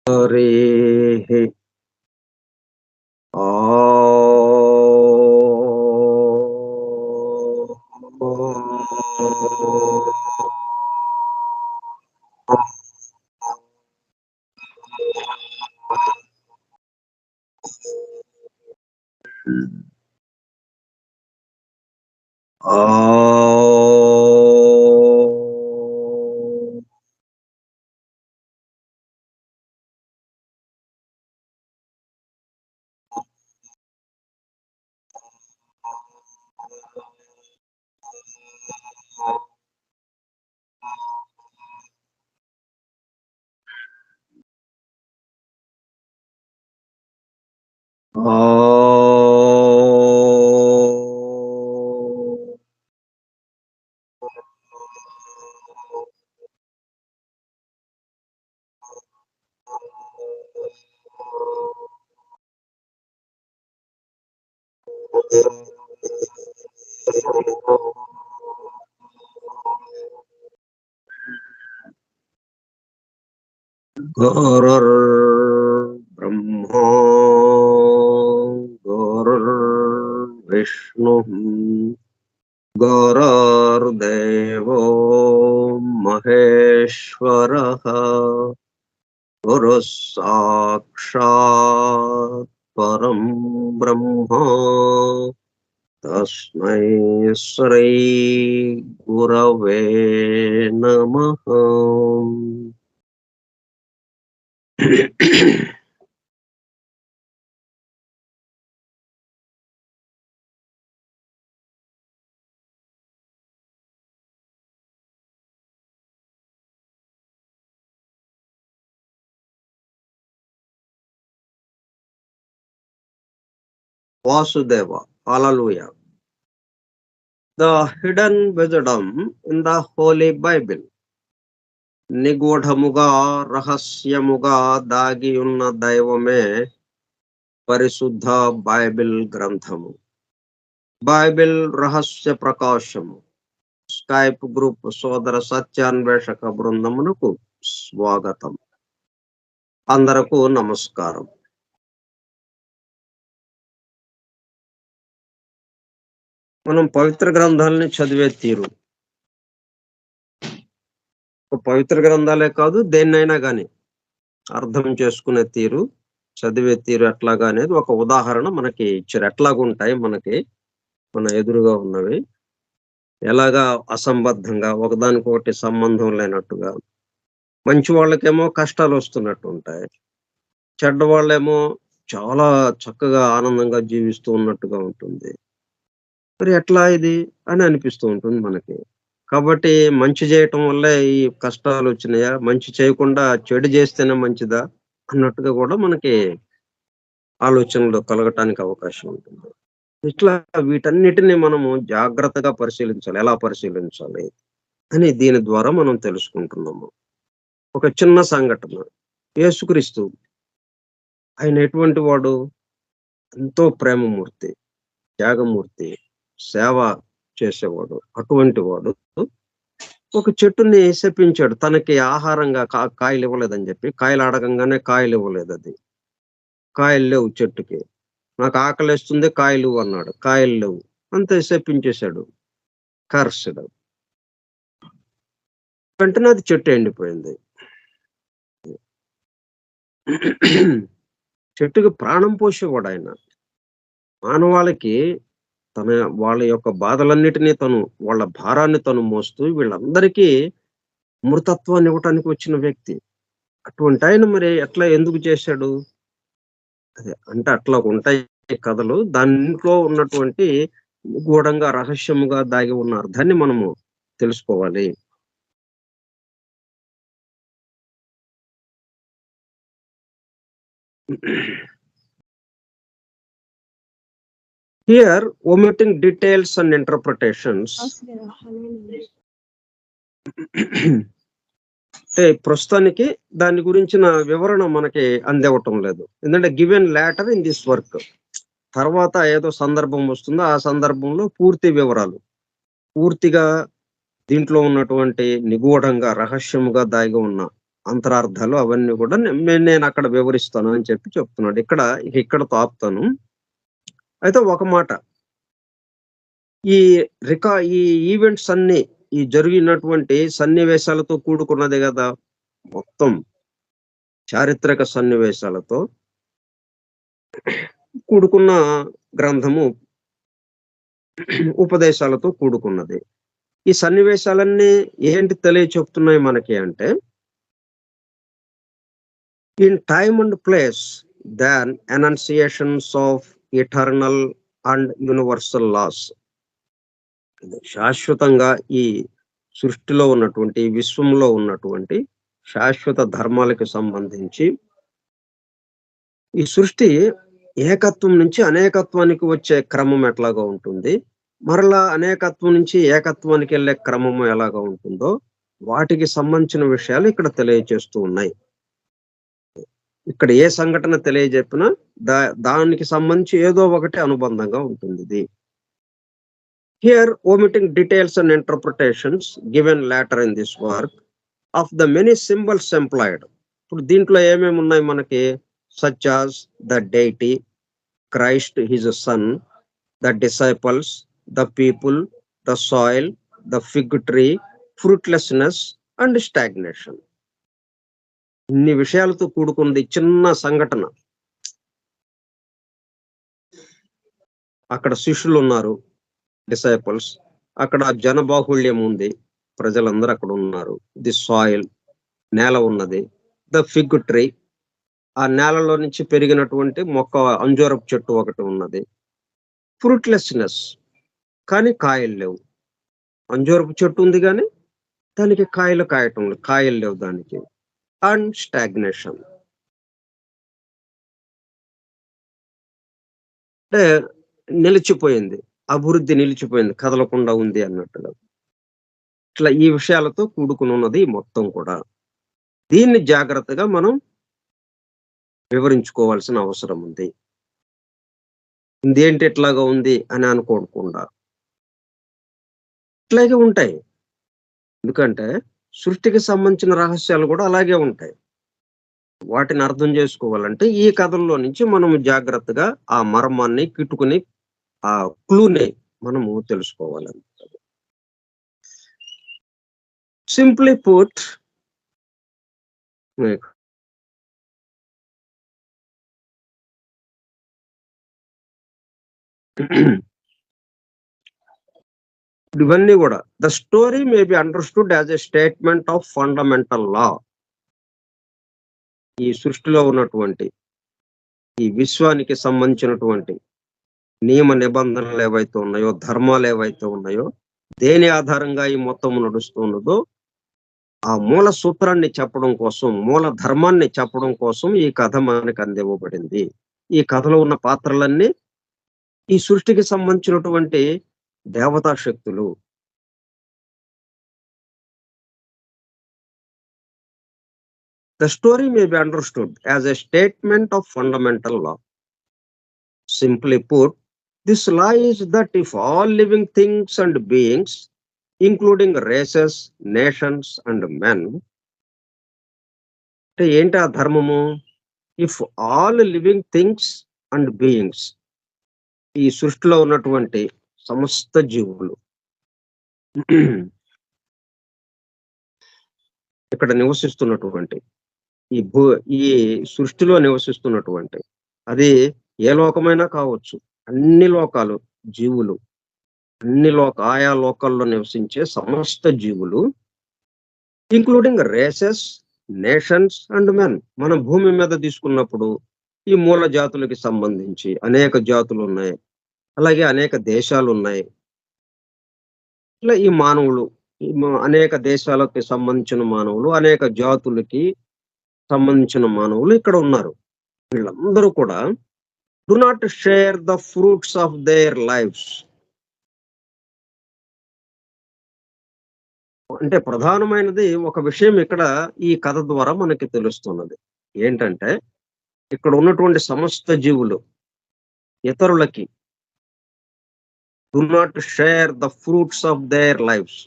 హరి గురుర్ బ్రహ్మా గురుర్ విష్ణు గురుర్దేవో మహేశ్వరః గురు సాక్షాత్ పరం బ్రహ్మ తస్మై శ్రీ గురవే నమః. Vasudeva, Hallelujah. The hidden wisdom in the Holy Bible. నిగూఢముగా రహస్యముగా దాగి ఉన్న దైవమే పరిశుద్ధ బైబిల్ గ్రంథము. బైబిల్ రహస్య ప్రకాశము. స్కైప్ గ్రూప్ సోదర సత్యాన్వేషక బృందమునకు స్వాగతం. అందరకు నమస్కారం. మనం పవిత్ర గ్రంథాలని చదివే తీరు, పవిత్ర గ్రంథాలే కాదు దేన్నైనా కానీ అర్థం చేసుకునే తీరు, చదివే తీరు ఎట్లాగా అనేది ఒక ఉదాహరణ మనకి ఇచ్చారు. ఎట్లాగుంటాయి మనకి మన ఎదురుగా ఉన్నవి, ఎలాగా అసంబద్ధంగా ఒకదానికొకటి సంబంధం లేనట్టుగా. మంచి వాళ్ళకేమో కష్టాలు వస్తున్నట్టు ఉంటాయి, చెడ్డ వాళ్ళేమో చాలా చక్కగా ఆనందంగా జీవిస్తూ ఉన్నట్టుగా ఉంటుంది. మరి ఎట్లా ఇది అని అనిపిస్తూ ఉంటుంది మనకి. కాబట్టి మంచి చేయటం వల్లే ఈ కష్టాలు వచ్చినాయా, మంచి చేయకుండా చెడు చేస్తేనే మంచిదా అన్నట్టుగా కూడా మనకి ఆలోచనలు కలగటానికి అవకాశం ఉంటుంది. ఇట్లా వీటన్నిటిని మనము జాగ్రత్తగా పరిశీలించాలి. ఎలా పరిశీలించాలి అని దీని ద్వారా మనం తెలుసుకుంటున్నాము. ఒక చిన్న సంఘటన. యేసుక్రీస్తు ఆయన ఎటువంటి వాడు? ఎంతో ప్రేమమూర్తి, త్యాగమూర్తి, సేవ చేసేవాడు. అటువంటి వాడు ఒక చెట్టుని శపించాడు. తనకి ఆహారంగా కాయలు ఇవ్వలేదని చెప్పి, కాయలు అడగంగానే కాయలు ఇవ్వలేదు. అది కాయలు లేవు చెట్టుకి. నాకు ఆకలిస్తుంది కాయలు అన్నాడు, కాయలు లేవు, అంతే శపించేశాడు. కర్సుడు. వెంటనే అది చెట్టు ఎండిపోయింది. చెట్టుకి ప్రాణం పోసేవాడు ఆయన. మానవాళికి వాళ్ళ యొక్క బాధలన్నిటినీ వాళ్ళ భారాన్ని మోస్తూ వీళ్ళందరికీ మృతత్వాన్ని ఇవ్వటానికి వచ్చిన వ్యక్తి. అటువంటి ఆయన మరి ఎట్లా ఎందుకు చేశాడు? అదే అంటే అట్లా ఉంటాయి కథలు. దాంట్లో ఉన్నటువంటి గూఢంగా రహస్యముగా దాగి ఉన్న అర్థాన్ని మనము తెలుసుకోవాలి. Here, omitting details and interpretations. ప్రస్తుతానికి దాని గురించిన వివరణ మనకి అందివ్వటం లేదు. ఎందుకంటే given later in this work, తర్వాత ఏదో సందర్భం వస్తుందో ఆ సందర్భంలో పూర్తి వివరాలు, పూర్తిగా దీంట్లో ఉన్నటువంటి నిగూఢంగా రహస్యముగా దాగి ఉన్న అంతరార్థాలు అవన్నీ కూడా నేను అక్కడ వివరిస్తాను అని చెప్తున్నాడు. ఇక్కడతో ఆపుతాను. అయితే ఒక మాట, ఈ ఈ ఈవెంట్స్ అన్ని ఈ జరిగినటువంటి సన్నివేశాలతో కూడుకున్నదే కదా, మొత్తం చారిత్రక సన్నివేశాలతో కూడుకున్న గ్రంథము, ఉపదేశాలతో కూడుకున్నది. ఈ సన్నివేశాలన్నీ ఏంటి చెప్తున్నాయి మనకి అంటే, in time and place than enunciations of eternal and universal laws. శాశ్వతంగా ఈ సృష్టిలో ఉన్నటువంటి, విశ్వంలో ఉన్నటువంటి శాశ్వత ధర్మాలకు సంబంధించి ఈ సృష్టి ఏకత్వం నుంచి అనేకత్వానికి వచ్చే క్రమం ఎట్లాగా ఉంటుంది, మరలా అనేకత్వం నుంచి ఏకత్వానికి వెళ్ళే క్రమము ఎలాగా ఉంటుందో వాటికి సంబంధించిన విషయాలు ఇక్కడ తెలియజేస్తూ ఉన్నాయి. ఇక్కడ ఏ సంఘటన తెలియజెప్పినా దానికి సంబంధించి ఏదో ఒకటి అనుబంధంగా ఉంటుంది ఇది. Here, omitting details and interpretations given later in this work of the many symbols employed. ఇప్పుడు దీంట్లో ఏమేమి ఉన్నాయి మనకి, such as the deity, Christ, his son, the disciples, the people, the soil, the fig tree, fruitlessness and stagnation. ఇన్ని విషయాలతో కూడుకుంది చిన్న సంఘటన. అక్కడ శిష్యులు ఉన్నారు, డిసైపుల్స్, అక్కడ జనబాహుళ్యం ఉంది, ప్రజలందరూ అక్కడ ఉన్నారు. ది సాయిల్, నేల ఉన్నది. ద ఫిగ్ ట్రీ, ఆ నేలలో నుంచి పెరిగినటువంటి మొక్క, అంజూరపు చెట్టు ఒకటి ఉన్నది. ఫ్రూట్లెస్నెస్, కానీ కాయలు లేవు. అంజూరపు చెట్టు ఉంది కానీ దానికి కాయలు లేవు దానికి. అండ్ స్టాగ్నేషన్, అంటే నిలిచిపోయింది, అభివృద్ధి నిలిచిపోయింది, కదలకుండా ఉంది అన్నట్టుగా. ఇట్లా ఈ విషయాలతో కూడుకుని ఉన్నది మొత్తం కూడా. దీన్ని జాగ్రత్తగా మనం వివరించుకోవాల్సిన అవసరం ఉంది. ఇదేంటి ఇట్లాగా ఉంది అని అనుకోకుండా ఇట్లాగే ఉంటాయి. ఎందుకంటే సృష్టికి సంబంధించిన రహస్యాలు కూడా అలాగే ఉంటాయి. వాటిని అర్థం చేసుకోవాలంటే ఈ కథల్లో నుంచి మనం జాగ్రత్తగా ఆ మర్మాన్ని కిట్టుకుని ఆ క్లూని మనము తెలుసుకోవాలి. సింప్లీ పుట్, ఇవన్నీ కూడా the story may be understood as a statement of fundamental లా. ఈ సృష్టిలో ఉన్నటువంటి, ఈ విశ్వానికి సంబంధించినటువంటి నియమ నిబంధనలు ఏవైతే ఉన్నాయో, ధర్మాలు ఏవైతే ఉన్నాయో, దేని ఆధారంగా ఈ మొత్తం నడుస్తున్నదో ఆ మూల సూత్రాన్ని చెప్పడం కోసం, మూల ధర్మాన్ని చెప్పడం కోసం ఈ కథ మనకు అందివ్వబడింది. ఈ కథలో ఉన్న పాత్రలన్నీ ఈ సృష్టికి సంబంధించినటువంటి దేవతా శక్తులు. The story may be understood as a statement of fundamental law. Simply put, this law is that if all living things and beings, including races, nations and men, అంటే ఏంటి ఆ ధర్మము? If all living things and beings, ఈ సృష్టిలో ఉన్నటువంటి సమస్త జీవులు, ఇక్కడ నివసిస్తున్నటువంటి ఈ సృష్టిలో నివసిస్తున్నటువంటి, అది ఏ లోకమైనా కావచ్చు, అన్ని లోకాలు, జీవులు, ఆయా లోకాల్లో నివసించే సమస్త జీవులు, including races, nations and men. మనం భూమి మీద తీసుకున్నప్పుడు ఈ మూల జాతులకి సంబంధించి అనేక జాతులు ఉన్నాయి, అలాగే అనేక దేశాలు ఉన్నాయి. ఇట్లా ఈ మానవులు, అనేక దేశాలకి సంబంధించిన మానవులు, అనేక జాతులకి సంబంధించిన మానవులు ఇక్కడ ఉన్నారు. వీళ్ళందరూ కూడా do not share the fruits of their lifes. అంటే ప్రధానమైనది ఒక విషయం ఇక్కడ ఈ కథ ద్వారా మనకి తెలుస్తున్నది ఏంటంటే, ఇక్కడ ఉన్నటువంటి సమస్త జీవులు ఇతరులకి do not share the fruits of their lifes,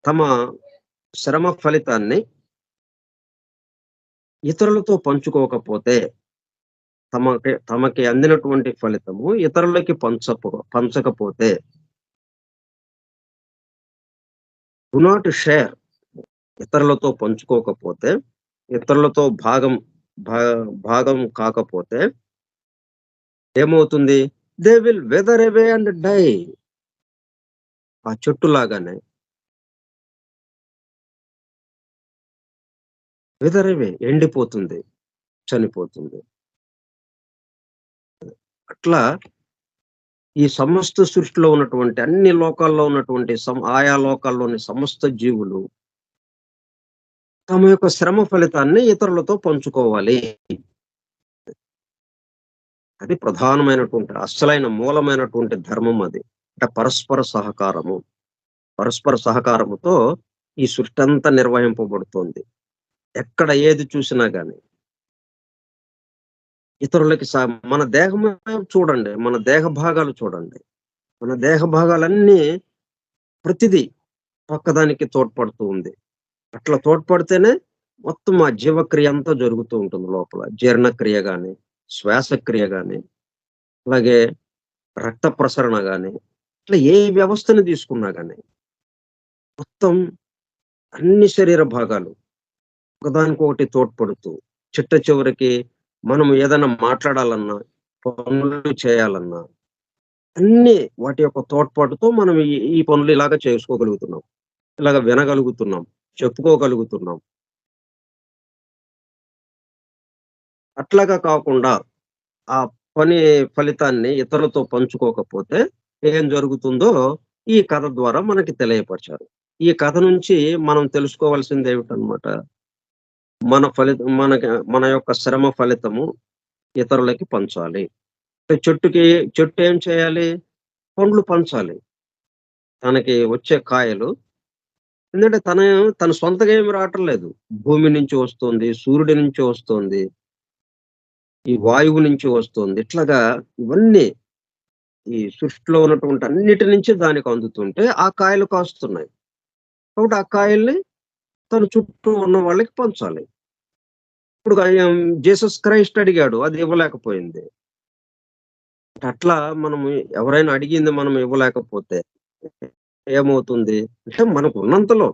తమ శ్రమ ఫలితాన్ని ఇతరులతో పంచుకోకపోతే తమకి తమకి అందినటువంటి ఫలితము ఇతరులకి పంచకపోతే డు నాట్ షేర్, ఇతరులతో పంచుకోకపోతే, ఇతరులతో భా భాగం కాకపోతే ఏమవుతుంది? They will wither away and die. ఆ చెట్టులాగానే వెదర్ అవే ఎండిపోతుంది, చనిపోతుంది. అట్లా ఈ సమస్త సృష్టిలో ఉన్నటువంటి అన్ని లోకాల్లో ఉన్నటువంటి ఆయా లోకాల్లోని సమస్త జీవులు తమ యొక్క శ్రమ ఫలితాన్ని ఇతరులతో పంచుకోవాలి. అది ప్రధానమైనటువంటి అసలైన మూలమైనటువంటి ధర్మం అది. అంటే పరస్పర సహకారము. పరస్పర సహకారముతో ఈ సృష్టి అంతా నిర్వహింపబడుతోంది. ఎక్కడ ఏది చూసినా గాని ఇతరులకి మన దేహమే చూడండి, మన దేహ భాగాలు చూడండి. మన దేహ భాగాలన్నీ ప్రతిదీ పక్కదానికి తోడ్పడుతూ ఉంది. అట్లా తోడ్పడితేనే మొత్తం ఆ జీవక్రియ అంతా జరుగుతూ ఉంటుంది లోపల. జీర్ణక్రియ గాని, శ్వాసక్రియ గాని, అలాగే రక్త ప్రసరణ గాని, ఇట్లా ఏ వ్యవస్థను తీసుకున్నా గాని మొత్తం అన్ని శరీర భాగాలు ఒకదానికొకటి తోడ్పడుతూ చిట్ట చివరికి మనం ఏదైనా మాట్లాడాలన్నా, పనులు చేయాలన్నా అన్నీ వాటి యొక్క తోడ్పాటుతో మనం ఈ ఈ పనులు ఇలాగ చేసుకోగలుగుతున్నాం. ఇలాగ వినగలుగుతున్నాం, చెప్పుకోగలుగుతున్నాం. అట్లాగా కాకుండా ఆ పని ఫలితాన్ని ఇతరులతో పంచుకోకపోతే ఏం జరుగుతుందో ఈ కథ ద్వారా మనకి తెలియపరిచారు. ఈ కథ నుంచి మనం తెలుసుకోవాల్సిందేమిటనమాట? మన యొక్క శ్రమ ఫలితము ఇతరులకి పంచాలి. చెట్టుకి చెట్టు ఏం చేయాలి? పండ్లు పంచాలి. తనకి వచ్చే కాయలు ఎందుకంటే తన సొంతగా ఏమి రావటం లేదు. భూమి నుంచి వస్తుంది, సూర్యుడి నుంచి వస్తుంది, ఈ వాయువు నుంచి వస్తుంది. ఇట్లాగా ఇవన్నీ ఈ సృష్టిలో ఉన్నటువంటి అన్నిటి నుంచి దానికి అందుతుంటే ఆ కాయలు కాస్తున్నాయి. కాబట్టి ఆ కాయల్ని తన చుట్టూ ఉన్న వాళ్ళకి పంచాలి. ఇప్పుడు జీసస్ క్రైస్ట్ అడిగాడు, అది ఇవ్వలేకపోయింది. అట్లా మనము ఎవరైనా అడిగింది మనం ఇవ్వలేకపోతే ఏమవుతుంది? అంటే మనకు ఉన్నంతలో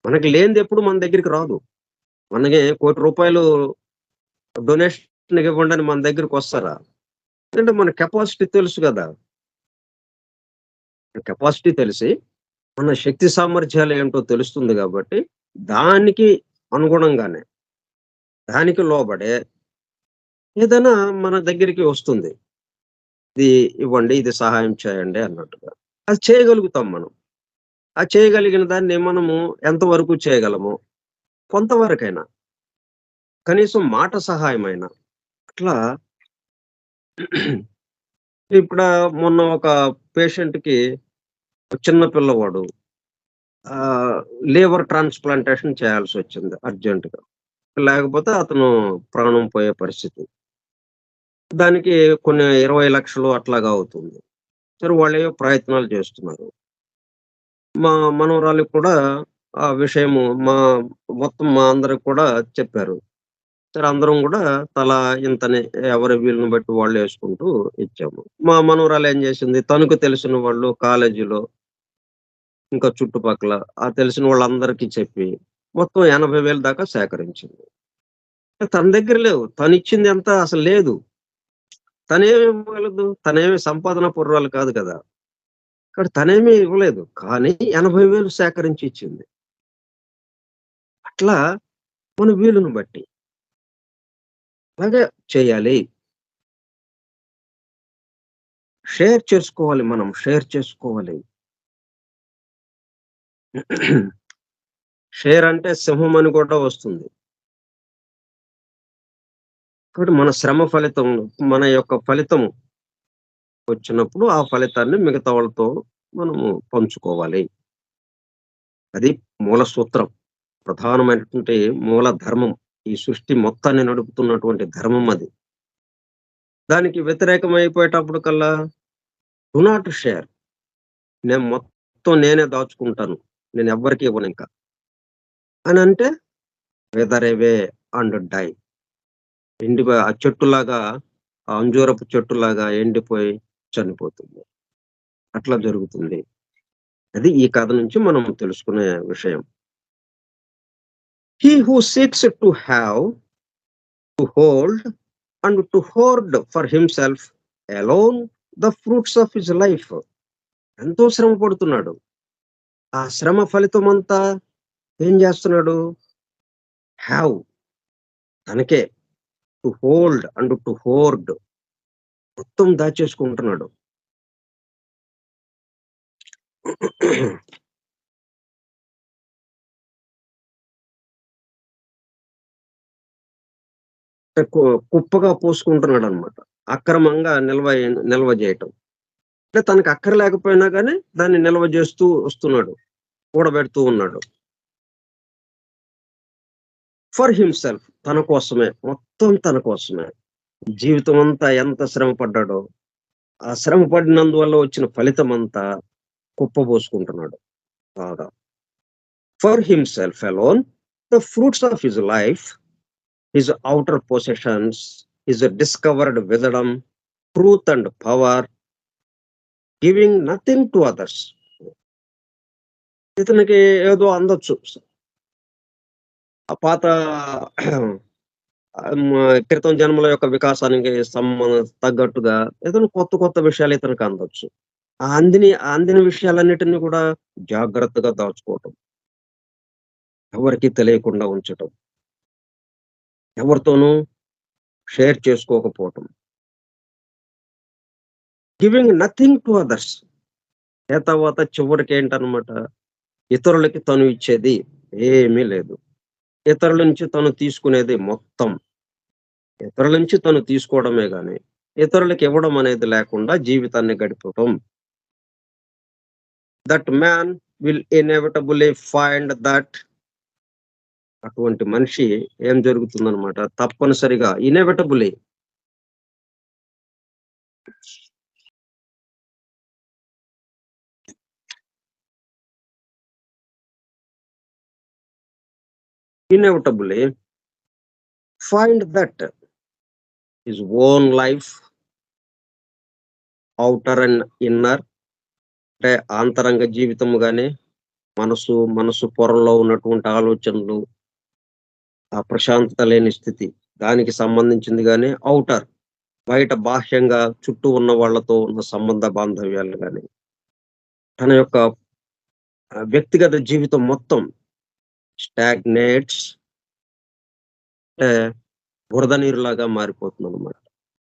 మనకి లేనిది ఎప్పుడు మన దగ్గరికి రాదు. మనకి ₹1,00,00,000 డొనేషన్‌కి ఇవ్వండి అని మన దగ్గరికొస్తారా? ఎందుకంటే మన కెపాసిటీ తెలుసు గదా! కెపాసిటీ తెలిసి మన శక్తి సామర్థ్యాలు ఏంటో తెలుస్తుంది గాబట్టి, దానికి అనుగుణంగానే, దానికి లోబడే ఏదైనా మన దగ్గరికి వస్తుంది. ఇది ఇవ్వండి, ఇది సహాయం చేయండి అన్నట్టుగా. అది చేయగలుగుతాం మనం. ఆ చేయగలిగిన దాన్ని మనము ఎంతవరకు చేయగలము? కొంతవరకైనా. కనీసం మాట సహాయమైనా. అట్లా ఇప్పుడు మొన్న ఒక పేషెంట్‌కి చిన్న పిల్లవాడు ఆహ్, లివర్ ట్రాన్స్‌ప్లాంటేషన్ చేయాల్సొచ్చింది అర్జెంట్‌గా. లేకపోతే అతను ప్రాణం పోయే పరిస్థితి. దానికి కొన్ని 20,00,000 అట్లాగా అవుతుంది. సరే వాళ్ళేవో ప్రయత్నాలు చేస్తున్నారు. మా మనవరాలికి కూడా ఆ విషయము మొత్తం మా అందరికి కూడా చెప్పారు. సరే అందరం గూడా తలా ఇంతని ఎవరి వీలుని బట్టి వాళ్ళేసుకుంటూ ఇచ్చాము. మా మనవరాలు ఏం జేసింది, తనకు తెలిసిన వాళ్ళు కాలేజీలో, ఇంకా చుట్టుపక్కల తెలిసిన వాళ్ళందరికీ చెప్పి, మొత్తం 80,000 దాకా సేకరించింది. తన దగ్గర లేవు. తనిచ్చింది ఎంత అసలు లేదు. తనేమి ఇవ్వగలదు? తనేమి సంపాదన పరురాలు కాదు కదా! కాబట్టి తనేమి ఇవ్వలేదు. కానీ 80,000 సేకరించి ఇచ్చింది. అట్లా మన వీలుని బట్టి. అలాగే చేయాలి. షేర్ చేసుకోవాలి మనం. షేర్ చేసుకోవాలి. షేర్ అంటే సింహం అని కూడా వస్తుంది. కాబట్టి మన శ్రమ ఫలితం, మన యొక్క ఫలితం వచ్చినప్పుడు ఆ ఫలితాన్ని మిగతా వాళ్ళతో మనము పంచుకోవాలి. అది మూల సూత్రం. ప్రధానమైనటువంటి మూల ధర్మం. ఈ సృష్టి మొత్తాన్ని నడుపుతున్నటువంటి ధర్మం అది. దానికి వ్యతిరేకమైపోయేటప్పుడు కల్లా డు నాట్ షేర్. నేను మొత్తం నేనే దాచుకుంటాను. నేనెవ్వరికీ ఇవ్వనింక. అనంటే వెదర్ అవే. And die. ఆ చెట్టులాగా, ఆ అంజూరపు చెట్టులాగా ఎండిపోయి చనిపోతుంది. అట్లా జరుగుతుంది. అది ఈ కథ నుంచి మనం తెలుసుకునే విషయం. He who seeks to have, to hold and to హోర్డ్ for himself alone the fruits of his life. ఎంతో శ్రమ పడుతున్నాడు. ఆ శ్రమ ఫలితమంతా ఏం చేస్తున్నాడు? హ్యావ్, తనకే. టు హోల్డ్ అండ్ టు హోర్డ్, మొత్తం దాచేసుకుంటున్నాడు. కుప్పగా పోసుకుంటున్నాడనమాట. అక్రమంగా నిల్వ జేయటం. అంటే తనకు అక్కరలేకపోయినా గానీ దాన్ని నిల్వ జేస్తూ వస్తున్నాడు. కూడబెడుతూ ఉన్నాడు. ఫర్ హిమ్సెల్ఫ్, తన కోసమే. మొత్తం తన కోసమే. జీవితమంతా ఎంత శ్రమ పడ్డాడో, ఆ శ్రమ పడినందువల్ల వచ్చిన ఫలితమంతా కుప్పబోసుకుంటున్నాడు బాగా. For himself alone the fruits of his life, his outer possessions, his discovered wisdom, truth and power, giving nothing to others. ఇతనికి ఏదో అందొచ్చు. ఆ పాత క్రితం జన్మల యొక్క వికాసానికి తగ్గట్టుగా ఏదైనా కొత్త కొత్త విషయాలు ఇతనికి అందొచ్చు. అందిన విషయాలన్నిటిని కూడా జాగ్రత్తగా దాచుకోవటం. ఎవరికీ తెలియకుండా ఉంచటం. ఎవరితోనూ షేర్ చేసుకోకపోవటం. Giving nothing to others. తర్వాత చివరికేంటనమాట, ఇతరులకి తను ఇచ్చేది ఏమీ లేదు. ఇతరుల నుంచి తను తీసుకునేది మొత్తం. ఇతరుల నుంచి తను తీసుకోవడమే గాని, ఇతరులకి ఇవ్వడం అనేది లేకుండా జీవితాన్ని గడపటం. That man will inevitably find that, అటువంటి మనిషి ఏం జరుగుతుందనమాట, తప్పనిసరిగా inevitably find that his own life, outer and inner, అంటే ఆంతరంగ జీవితము గాని, మనసు పొరల్లో ఉన్నటువంటి ఆలోచనలు, ఆ ప్రశాంతత లేని స్థితి, దానికి సంబంధించింది గాని, ఔటర్, బయట బాహ్యంగా చుట్టూ ఉన్న వాళ్ళతో ఉన్న సంబంధ బాంధవ్యాలు గాని, తన యొక్క వ్యక్తిగత జీవితం మొత్తం స్టాగ్నేట్స్, అంటే బురద నీరులాగా మారిపోతుందన్నమాట.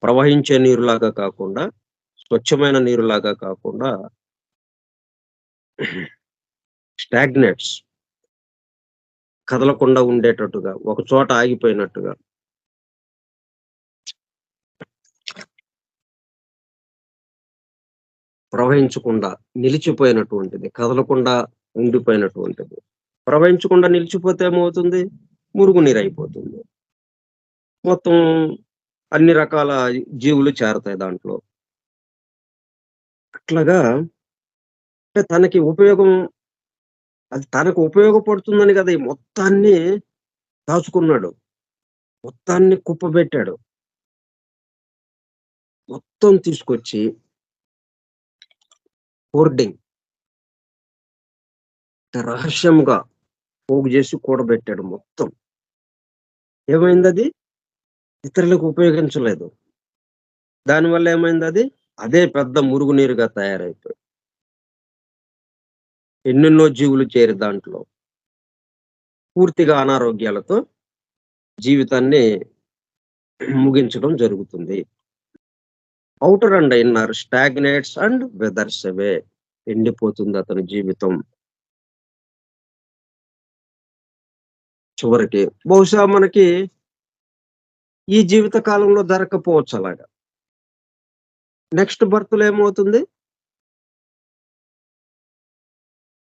ప్రవహించే నీరులాగా కాకుండా, స్వచ్ఛమైన నీరులాగా కాకుండా స్టాగ్నేట్స్, కదలకుండా ఉండేటట్టుగా, ఒక చోట ఆగిపోయినట్టుగా. ప్రవహించకుండా నిలిచిపోయినటువంటిది, కదలకుండా ఉండిపోయినటువంటిది. ప్రవహించకుండా నిలిచిపోతే ఏమవుతుంది? మురుగునీరైపోతుంది. మొత్తం అన్ని రకాల జీవులు చేరతాయి దాంట్లో. అట్లాగా, అంటే తనకు ఉపయోగపడుతుందని కదా ఈ మొత్తాన్ని దాచుకున్నాడు. మొత్తాన్ని కుప్పబెట్టాడు. మొత్తం తీసుకొచ్చి హోర్డింగ్, రహస్యంగా పోగు చేసి కూడబెట్టాడు మొత్తం. ఏమైందది? ఇతరులకు ఉపయోగించలేదు. దానివల్ల ఏమైందది? అదే పెద్ద మురుగునీరుగా తయారైపోయింది. ఎన్నెన్నో జీవులు చేరి దాంట్లో పూర్తిగా అనారోగ్యాలతో జీవితాన్ని ముగించడం జరుగుతుంది. Outer and inner stagnates and withers away. ఎండిపోతుంది అతని జీవితం. చివరికి బహుశా మనకి ఈ జీవిత కాలంలో జరగకపోవచ్చు అలాగా. నెక్స్ట్ బర్త్‌లో ఏమవుతుంది?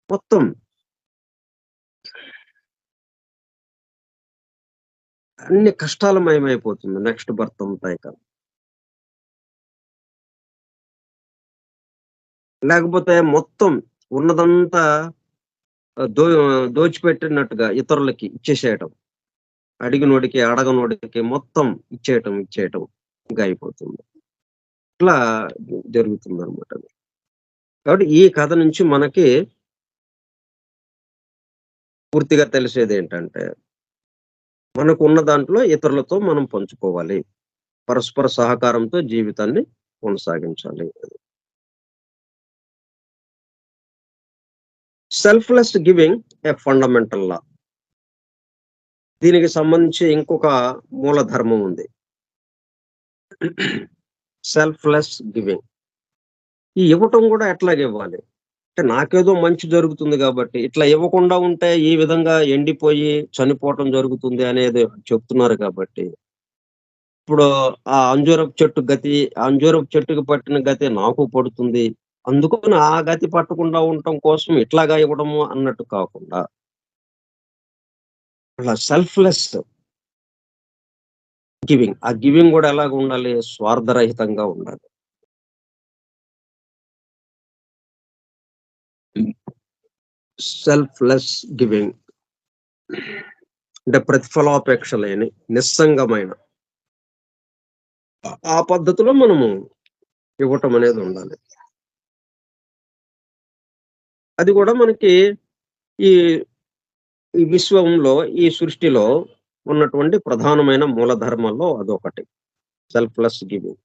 మొత్తం అన్ని కష్టాలమయమైపోతుంది నెక్స్ట్ బర్త్ అంతా ఇక. లేకపోతే మొత్తం ఉన్నదంతా దోచిపెట్టినట్టుగా ఇతరులకి ఇచ్చేసేయటం. అడిగినోడికి, అడగనోడికి మొత్తం ఇచ్చేయటం ఇంకా అయిపోతుంది. ఇట్లా జరుగుతుందనమాట అది. కాబట్టి ఈ కథ నుంచి మనకి పూర్తిగా తెలిసేదేంటంటే, మనకున్న దాంట్లో ఇతరులతో మనం పంచుకోవాలి. పరస్పర సహకారంతో జీవితాన్ని కొనసాగించాలి. సెల్ఫ్‌లెస్ గివింగ్ ఎ ఫండమెంటల్ లా. దీనికి సంబంధించి ఇంకొక మూల ధర్మం ఉంది. Selfless giving. ఈ ఇవ్వటం గూడా ఎట్లాగివ్వాలి? అంటే నాకేదో మంచి జరుగుతుంది గాబట్టి, ఇట్లా ఇవ్వకుండా ఉంటే ఈ విధంగా ఎండిపోయి చనిపోవటం జరుగుతుంది అనేది చెప్తున్నారు కాబట్టి, ఇప్పుడు ఆ అంజూరపు చెట్టు గతి, ఆ అంజూరపు చెట్టుకి పట్టిన గతి నాకు పడుతుంది. అందుకని ఆ గతి పట్టకుండా ఉండటం కోసం ఇట్లాగా ఇవ్వడము అన్నట్టు కాకుండా, అలా సెల్ఫ్‌లెస్ గివింగ్. ఆ గివింగ్ గూడా ఎలాగుండాలి? స్వార్థరహితంగా ఉండాలి. Selfless giving. అంటే ప్రతిఫలాపేక్ష లేని, నిస్సంగమైన ఆ పద్ధతిలో మనము ఇవ్వటం అనేది ఉండాలి. అది గూడా మనకి ఈ, ఈ విశ్వంలో, ఈ సృష్టిలో ఉన్నటువంటి ప్రధానమైన మూలధర్మాల్లో అదొకటి. Selfless giving.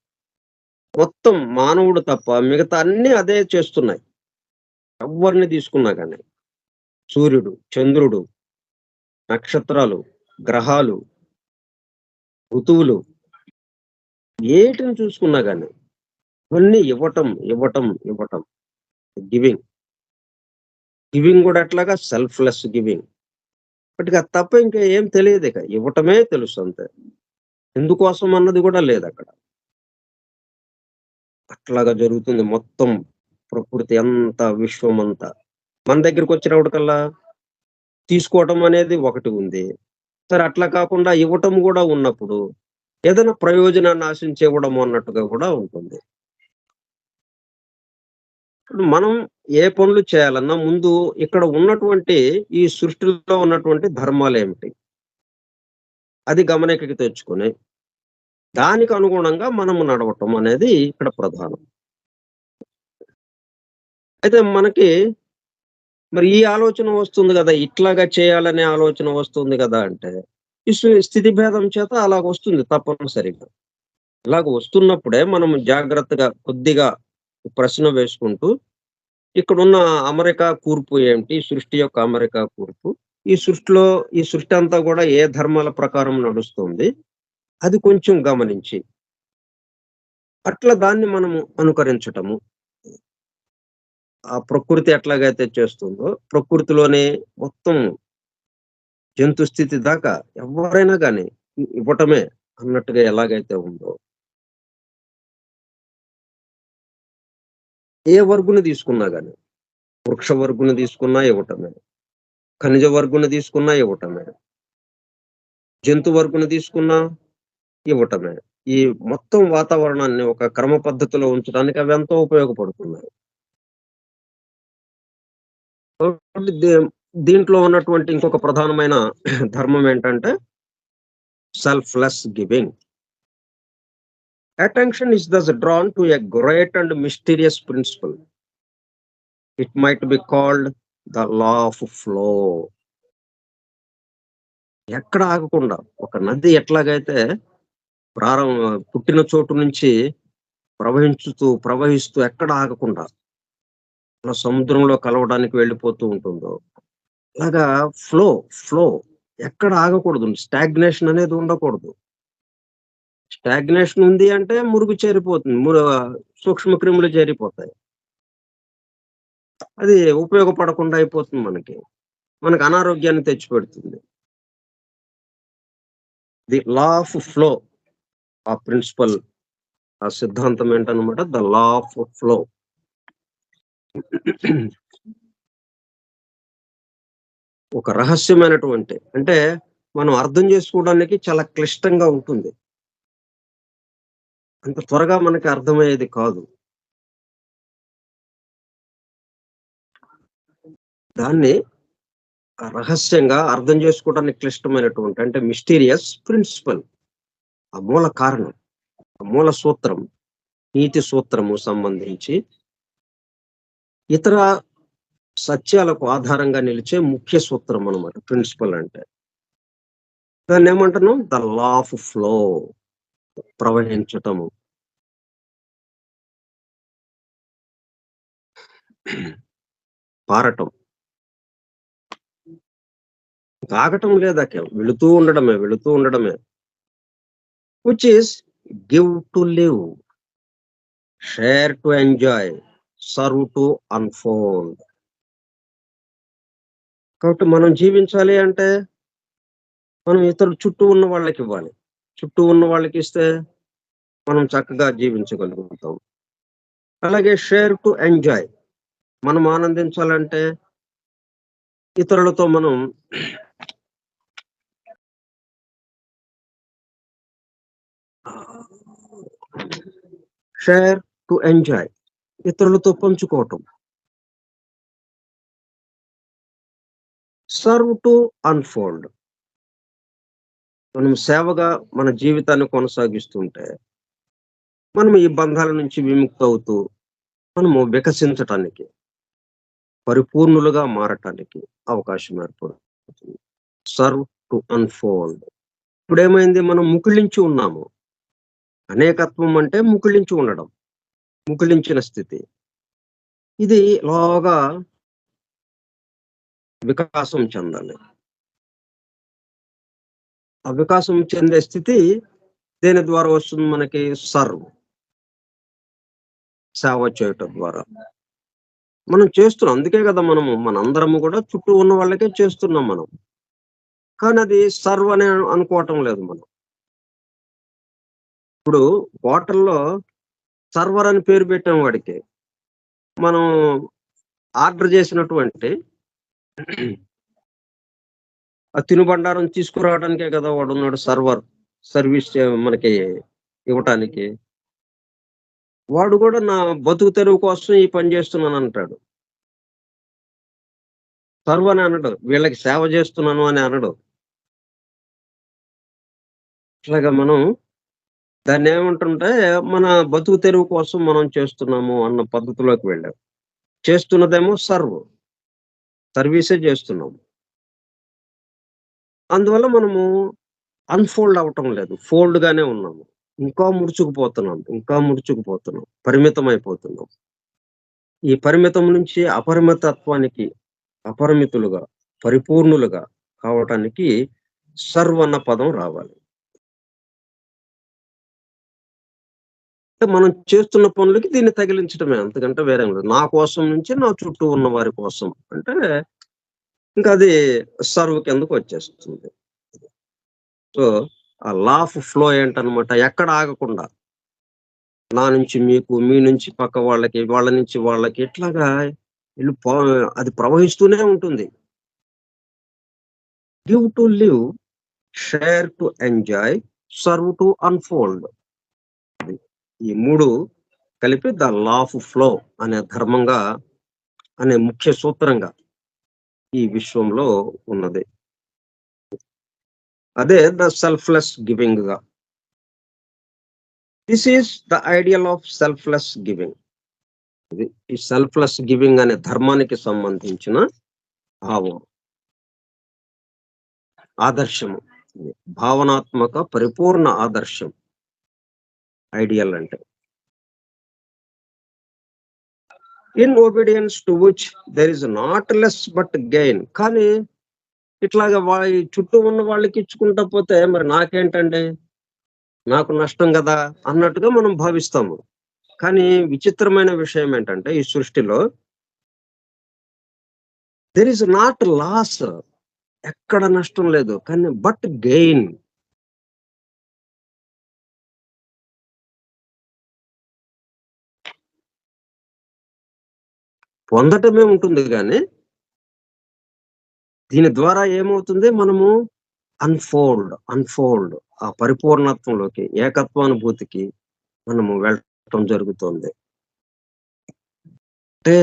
మొత్తం మానవుడు తప్ప మిగతా అన్నీ అదే చేస్తున్నాయి. ఎవ్వరిని తీసుకున్నా గాని. సూర్యుడు, చంద్రుడు, నక్షత్రాలు, గ్రహాలు, ఋతువులు ఏటిని చూసుకున్నా గాని ఇవన్నీ ఇవ్వటం. గివింగ్. గివింగ్ గూడా ఎట్లాగా? Selfless giving. వాటికి అది తప్ప ఇంకా ఏం తెలీదిక. ఇవ్వటమే తెలుసు అంతే. ఎందుకోసం అన్నది గూడా లేదక్కడ. అట్లాగా జరుగుతుంది మొత్తం ప్రకృతి అంతా, విశ్వమంతా. మన దగ్గరికొచ్చినప్పటికల్లా తీసుకోవటం అనేది ఒకటి ఉంది. సరే అట్లా కాకుండా ఇవ్వటం గూడా ఉన్నప్పుడు, ఏదైనా ప్రయోజనాన్ని ఆశించి ఇవ్వడము అన్నట్టుగా గూడా ఉంటుంది. ఇప్పుడు మనం ఏ పనులు చేయాలన్నా ముందు ఇక్కడ ఉన్నటువంటి ఈ సృష్టిలో ఉన్నటువంటి ధర్మాలేమిటి? అది గమనికకి తెచ్చుకొని, దానికి అనుగుణంగా మనము నడవటం అనేది ఇక్కడ ప్రధానం. అయితే మనకి మరి ఈ ఆలోచన వస్తుంది గదా! ఇట్లాగా చేయాలనే ఆలోచన వస్తుంది గదా! అంటే, ఈ స్థితి భేదం చేత అలాగొస్తుంది తప్పనిసరిగా. ఇలాగ వస్తున్నప్పుడే మనం జాగ్రత్తగా కొద్దిగా ప్రశ్న వేసుకుంటూ, ఇక్కడున్న అమరికా కూర్పు ఏమిటి? సృష్టి యొక్క అమరికా కూర్పు. ఈ సృష్టిలో ఈ సృష్టి అంతా గూడా ఏ ధర్మాల ప్రకారం నడుస్తుంది? అది కొంచెం గమనించి, అట్లా దాన్ని మనము అనుకరించటము. ఆ ప్రకృతి ఎట్లాగైతే చేస్తుందో, ప్రకృతిలోనే మొత్తం జంతు స్థితి దాకా ఎవ్వరైనా గాని ఇవ్వటమే అన్నట్టుగా ఎలాగైతే ఉందో, ఏ వర్గుని తీసుకున్నా గాని, వృక్ష వర్గుని తీసుకున్నా ఇవ్వటమే, ఖనిజ వర్గుని తీసుకున్నా ఇవ్వటమే, జంతు వర్గుని తీసుకున్నా ఇవ్వటమే. ఈ మొత్తం వాతావరణాన్ని ఒక క్రమ పద్ధతిలో ఉంచడానికి అవెంతో ఉపయోగపడుతున్నాయి. కాబట్టి దీంట్లో ఉన్నటువంటి ఇంకొక ప్రధానమైన ధర్మం ఏంటంటే selfless giving. Attention is thus drawn to a great and mysterious principle. It might be called the law of flow. ఎక్కడ ఆగకుండా ఒక నది ఎట్లాగైతే పుట్టిన చోటు నుంచి ప్రవహిస్తూ ఎక్కడ ఆగకుండా మన సముద్రంలో కలవడానికి వెళ్ళిపోతూ ఉంటుందో, అలాగా ఫ్లో, ఫ్లో ఎక్కడ ఆగకూడదు. స్టాగ్నేషన్ అనేది ఉండకూడదు. స్టాగ్నేషన్ ఉంది అంటే మురుగు చేరిపోతుంది. సూక్ష్మ క్రిములు చేరిపోతాయి. అది ఉపయోగపడకుండా అయిపోతుంది మనకి. మనకు అనారోగ్యాన్ని తెచ్చిపెడుతుంది. ది లా ఆఫ్ ఫ్లో, ఆ ప్రిన్సిపల్, ఆ సిద్ధాంతం ఏంటన్నమాట? The law of flow. ఒక రహస్యమైనటువంటి అంటే మనం అర్థం చేసుకోవడానికి చాలా క్లిష్టంగా ఉంటుంది. అంత త్వరగా మనకి అర్థమయ్యేది కాదు. దాన్ని రహస్యంగా అర్థం చేసుకోవడానికి క్లిష్టమైనటువంటి అంటే మిస్టీరియస్ ప్రిన్సిపల్. ఆ మూల కారణం, ఆ మూల సూత్రం, నీతి సూత్రము సంబంధించి ఇతర సత్యాలకు ఆధారంగా నిలిచే ముఖ్య సూత్రం అనమాట ప్రిన్సిపల్ అంటే. దాన్నేమంటున్నాం? ద లా ఆఫ్ ఫ్లో, ప్రవహించటము. పారటం. ఇంక ఆగటం లేదక. వెళుతూ ఉండడమే, వెళుతూ ఉండడమే. Which is give to live, share to enjoy, serve to unfold. కాబట్టి మనం జీవించాలి అంటే, మనం ఇతరులు చుట్టూ ఉన్న వాళ్ళకివ్వాలి. చుట్టూ ఉన్న వాళ్ళకిస్తే, మనం చక్కగా జీవించగలుగుతాం. అలాగే షేర్ టు ఎంజాయ్. మనం ఆనందించాలంటే, ఇతరులతో మనం షేర్ టు ఎంజాయ్. ఇతరులతో పంచుకోవటం. Serve to unfold. మనం సేవగా మన జీవితాన్ని కొనసాగిస్తుంటే, మనం ఈ బంధాల నుంచి విముక్తవుతూ, మనము వికసించటానికి, పరిపూర్ణులుగా మారటానికి అవకాశం ఏర్పడుతుంది. Serve to unfold. ఇప్పుడేమైంది? మనం ముకుళించి ఉన్నాము. అనేకత్వం అంటే ముకుళించి ఉండడం. ముకుళించిన స్థితి. ఇది లోగా వికాసం చెందాలి. ఆ వికాసం చెందే స్థితి దేని ద్వారా వస్తుంది మనకి? సర్వ్. సేవ చేయటం ద్వారా. మనం చేస్తున్నాం. అందుకే గదా మనందరము గూడా చుట్టూ ఉన్న వాళ్ళకే చేస్తున్నాం మనం. కానీ అది సర్వ్ అని అనుకోవటం లేదు మనం. ఇప్పుడు హోటల్‌లో సర్వర్ అని పేరు పెట్టాం వాడికి. మనం ఆర్డర్ చేసినటువంటి ఆ తినుబండారం తీసుకురావడానికే కదా వాడున్నాడు సర్వర్. సర్వీస్ మనకి ఇవ్వటానికి. వాడు గూడా నా బతుకు తెరువు కోసం ఈ పని చేస్తున్నానంటాడు. సర్వ్ అని అనడు. వీళ్ళకి సేవ చేస్తున్నాను అని అనడు. ఇట్లాగా మనం దాన్నేమంటుంటే మన బతుకు తెరువు కోసం మనం చేస్తున్నాము అన్న పద్ధతిలోకి వెళ్ళాం. చేస్తున్నదేమో సర్వ్. సర్వీసే చేస్తున్నాం. అందువల్ల మనము అన్‌ఫోల్డ్ అవ్వటం లేదు. ఫోల్డ్ గానే ఉన్నాము. ఇంకా ముడుచుకుపోతున్నాం. ఇంకా ముడుచుకుపోతున్నాం. పరిమితమైపోతున్నాం. ఈ పరిమితం నుంచి అపరిమితత్వానికి అపరిమితులుగా, పరిపూర్ణులుగా కావటానికి సర్వ్ అన్న పదం రావాలి. అంటే మనం చేస్తున్న పనులకి దీన్ని తగిలించడమే. అంతకంటే వేరేం లేదు. నా కోసం నుంచి నా చుట్టూ ఉన్న వారి కోసం. అంటే ఇంకది సర్వ్ కిందకొచ్చేస్తుంది. సో, ఆ లా ఆఫ్ ఫ్లో ఏంటనమాట ఎక్కడ ఆగకుండా నా నుంచి మీకు, మీ నుంచి పక్క వాళ్ళకి, వాళ్ళ నుంచి వాళ్ళకి ఇట్లాగా ఈళ్ళు అది ప్రవహిస్తూనే ఉంటుంది. Give to live, share to enjoy, serve to unfold. ఈ 3 కలిపి ద లా ఆఫ్ ఫ్లో అనే ధర్మంగా, అనే ముఖ్య సూత్రంగా ఈ విశ్వంలో ఉన్నది. అదే ద సెల్ఫ్‌లెస్ గివింగ్‌గా. This is the ideal of selfless giving. ఇది ఈ సెల్ఫ్‌లెస్ గివింగ్ అనే ధర్మానికి సంబంధించిన భావం. ఆదర్శము. భావనాత్మక పరిపూర్ణ ఆదర్శం. ఐడియల్ అంటే. In obedience to which there is not loss but gain. కానీ ఇట్లాగా ఈ చుట్టూ ఉన్న వాళ్ళకి ఇచ్చుకుంటా పోతే మరి నాకేంటండి? నాకు నష్టం గదా! అన్నట్టుగా మనం భావిస్తాము. కానీ విచిత్రమైన విషయం ఏంటంటే ఈ సృష్టిలో దేర్ ఈస్ నాట్ లాస్. ఎక్కడ నష్టం లేదు. కానీ బట్ గెయిన్. పొందటమే ఉంటుంది గానీ, దీని ద్వారా ఏమవుతుంది? మనము అన్‌ఫోల్డ్ ఆ పరిపూర్ణత్వంలోకి, ఏకత్వానుభూతికి మనము వెళ్ళటం జరుగుతోంది. అంటే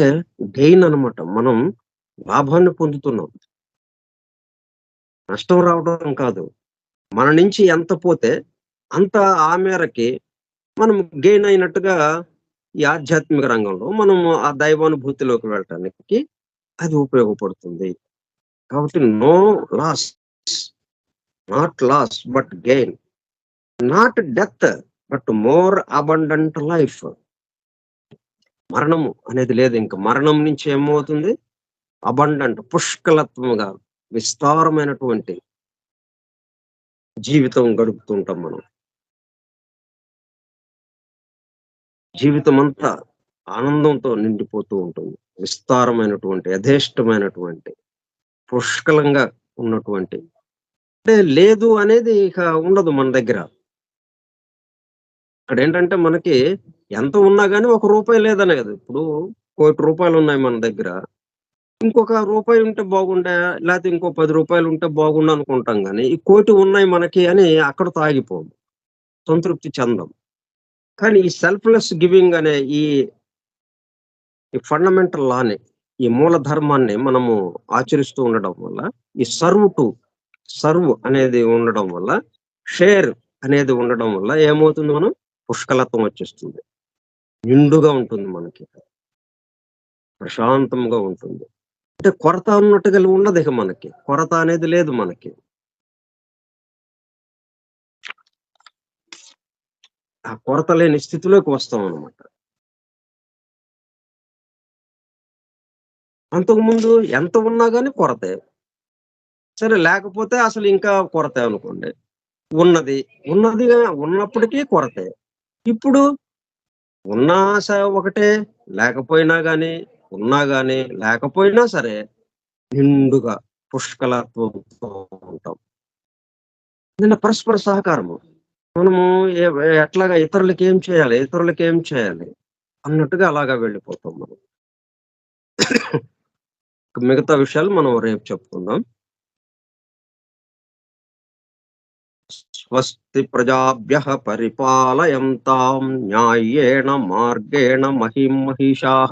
గెయిన్ అనమాట. మనం లాభాన్ని పొందుతున్నాం. నష్టం రావడం కాదు. మన నుంచి ఎంత పోతే అంత ఆ మేరకి మనం గెయిన్ అయినట్టుగా ఈ ఆధ్యాత్మిక రంగంలో మనము ఆ దైవానుభూతిలోకి వెళ్ళటానికి అది ఉపయోగపడుతుంది. కాబట్టి no loss, not loss but gain. Not death but more abundant life. మరణము అనేది లేదు. ఇంక మరణం నుంచి ఏమవుతుంది? అబండెంట్ పుష్కలత్వముగా విస్తారమైనటువంటి జీవితం గడుపుతుంటాం మనం. జీవితమంతా ఆనందంతో నిండిపోతూ ఉంటుంది. విస్తారమైనటువంటి, యథేష్టమైనటువంటి, పుష్కలంగా ఉన్నటువంటి అంటే లేదు అనేది ఇక ఉండదు మన దగ్గర. ఇక్కడేంటంటే మనకి ఎంత ఉన్నా గాని ఒక రూపాయి లేదనే కదా! ఇప్పుడు రూ. 1,00,00,000 మన దగ్గర. ఇంకొక రూపాయి ఉంటే బాగుండే, లేతే ఇంకో రూ. 10 ఉంటే బాగుండు అనుకుంటాం గానీ, ఈ 1,00,00,000 ఉన్నాయి మనకి అని అక్కడితో ఆగిపోము. సంతృప్తి చెందం. కానీ ఈ సెల్ఫ్‌లెస్ గివింగ్ అనే ఈ ఫండమెంటల్ లాని, ఈ మూల ధర్మాన్ని మనము ఆచరిస్తూ ఉండడం వల్ల, ఈ సర్వ్ అనేది ఉండడం వల్ల, షేర్ అనేది ఉండడం వల్ల ఏమవుతుంది మనం పుష్కలత్వం వచ్చేస్తుంది. నిండుగా ఉంటుంది మనకి. ప్రశాంతంగా ఉంటుంది. అంటే కొరత అన్నట్టుగా ఉండదిక మనకి. కొరత అనేది లేదు మనకి. ఆ కొరత లేని స్థితిలోకి వస్తామనమాట. అంతకుముందు ఎంత ఉన్నా గాని కొరతే. సరే లేకపోతే అసలు ఇంకా కొరతే అనుకోండి. ఉన్నది. ఉన్నదిగా ఉన్నప్పటికీ కొరతే. ఇప్పుడు ఉన్న ఆశ ఒకటే, లేకపోయినా గాని, ఉన్నా గాని, లేకపోయినా సరే నిండుగా పుష్కలత్వంతో ఉంటాం. నిన్న పరస్పర సహకారము. మనము ఎ ఎట్లాగా ఇతరులకేం చేయాలి? ఇతరులకేం చేయాలి? అన్నట్టుగా అలాగా వెళ్ళిపోతాం మనం. మిగతా విషయాలు మనం రేపు చెప్పుకుందాం. స్వస్తి ప్రజాభ్యః పరిపాలయంతాం న్యాయేణ మార్గేణ మహిం మహిషాః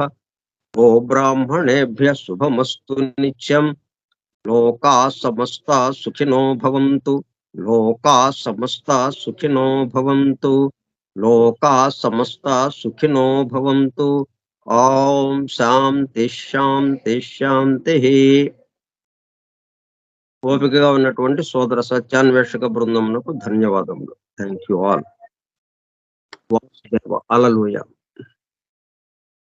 గోబ్రాహ్మణేభ్యः శుభమస్తు నిత్యం. లోకాः సమస్తాः సుఖినో భవంతు. లోకాः సమస్తాः సుఖినో భవంతు. లోకాः సమస్తాः సుఖినో భవంతు. ఓం శాంతి శాంతి శాంతిః. ఓపికగా ఉన్నటువంటి సోదర సత్యాన్వేషక బృందమునకు ధన్యవాదములు. Thank you all. హల్లెలూయా.